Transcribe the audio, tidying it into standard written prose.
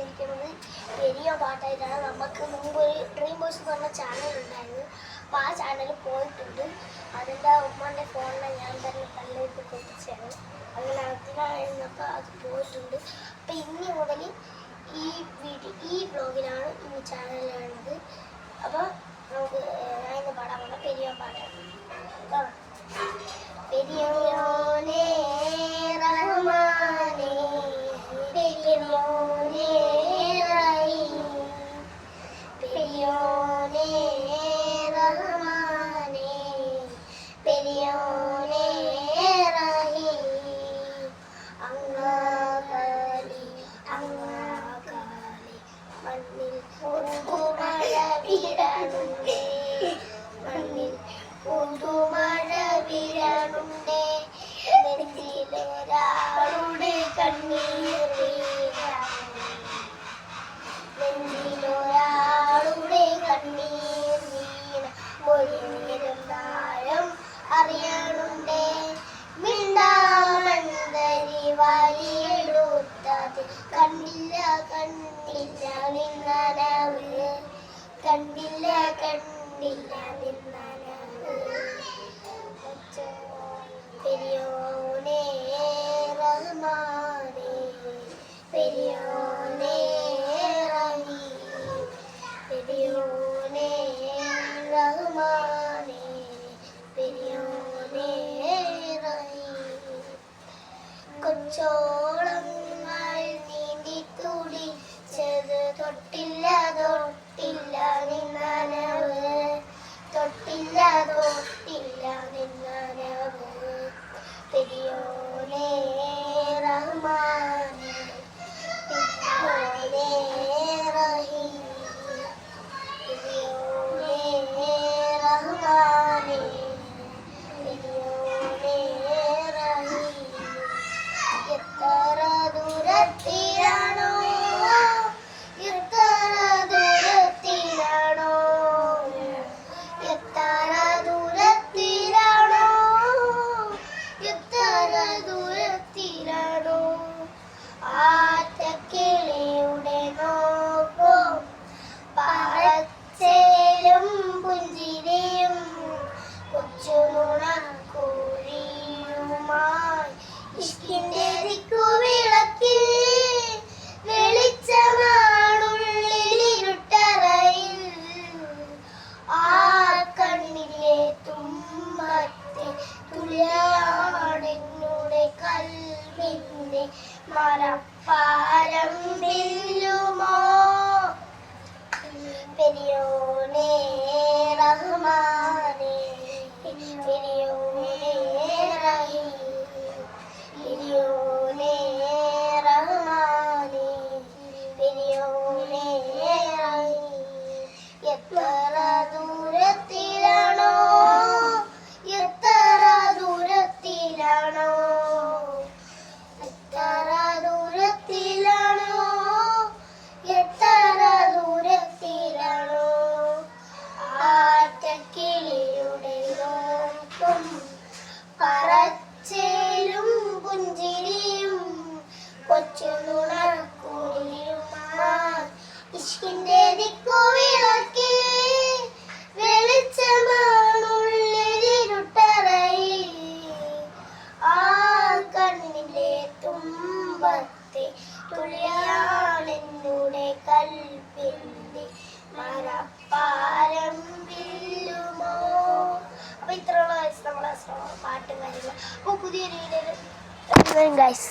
വന്നിരിക്കുന്നത് പെരിയ പാട്ടായിട്ടാണ്. നമുക്ക് മുമ്പ് ഒരു ഡ്രീം ബോയ്സ് എന്ന് പറഞ്ഞ ചാനൽ ഉണ്ടായിരുന്നു. അപ്പോൾ ആ ചാനൽ പോയിട്ടുണ്ട്. അതിൻ്റെ ഉമ്മാൻ്റെ ഫോണിനെ ഞാൻ തന്നെ തള്ളിയിട്ട് കൊത്തിച്ചാണ്. അങ്ങനെ അതിനായിരുന്നപ്പോൾ അത് പോയിട്ടുണ്ട്. അപ്പോൾ ഇനി മുതൽ ഈ ബ്ലോഗിലാണ് ഈ ചാനൽ കാണുന്നത്. അപ്പോൾ നമുക്ക് അതിന് പാടാൻ പോകുന്ന പെരിയ പാട്ടാണ്. പെരിയോനെ റഹ്മാനെ പെരിയോനെ റഹീം പെരിയോനെ റഹ്മാനെ പെരിയോനെ റഹീം അങ്ങാകാലി അങ്ങാകാലി മണ്ണിൽ പുതുമഴ വിരലുണ്ടേ മണ്ണിൽ പുതുമഴ വിരലുണ്ടേ നെഞ്ചിലൊരാളുടെ കണ്ണീർ നെഞ്ചിലൊരാളുടെ കണ്ണീർ വീണ ഒരിഞ്ഞിരുന്നാലും അറിയണുണ്ടേ മിണ്ടാമണ്ടരി വലിയെടുത്തത് കണ്ടില്ല കണ്ടില്ല നിന്നനവ് കണ്ടില്ല കണ്ടില്ല നിന്നനവ് പെരിയോനെ റഹ്മാനെ പെരിയോനെ റഹീം പെരിയോനെ റഹ്മാനെ പെരിയോനെ റഹീം കൊച്ചോളങ്ങൾ നീന്തി തുടിച്ചത് തൊട്ടില്ല തൊട്ടില്ല നിന്നനവ് തൊട്ടില്ല തൊട്ടില്ല നിന്നനവ് പെരിയോനെ റഹ്മാനെ പെരിയോനെ റഹീം പെരിയോനെ റഹ്മാനെ പെരിയോനെ റഹീം എത്ര ദൂരത്തിലാണോ എത്ര ദൂരത്തിലാണോ എത്ര ദൂരത്തിലാണോ എത്ര ദൂരത്തിലാണോ ആറ്റക്കിളിയുടെ നോക്കും പറച്ചേലും പുഞ്ചിരിയും കൊച്ചുനുണക്കുഴിയുമായി ഇഷ്കിന്റെ ദിക്കുവിളക്കിൽ വെളിച്ചമാണുള്ളിലിരുട്ടറയിൽ ആ കണ്ണിലെ തുമ്പത്തെ തുള്ളിയാണെന്നുടെ കൽവിന്റെ മരപ്പാരം വില്ലുമോ പെരിയോനെ റഹ്മാനെ പെരിയോനെ റഹീം പെരിയോനെ റഹ്മാനെ പെരിയോനെ റഹീം എത്ര ദൂരത്തിലാണോ എത്ര ദൂരത്തിലാണോ എത്ര ദൂരത്തിലാണോ എത്ര ദൂരത്തിലാണോ ആറ്റക്കിളിയുടെ നോക്കും പറച്ചേലും പുഞ്ചിരിയും കൊച്ചുനുണക്കുഴിയുമായി ഇഷ്കിന്റെ ദിക്കുവിളക്കിൽ വെളിച്ചമാണുള്ളിലിരുട്ടറയിൽ ആ കണ്ണിലെ തുമ്പത്തെ തുള്ളിയാണെന്നുടെ കൽവിന്റെ മരപ്പാരം വില്ലുമോ. അപ്പൊ ഇത്രയുള്ള നമ്മളെ പാട്ടും കാര്യങ്ങളും. അപ്പോൾ പുതിയൊരു വീഡിയോയിൽ ഗൈസ്.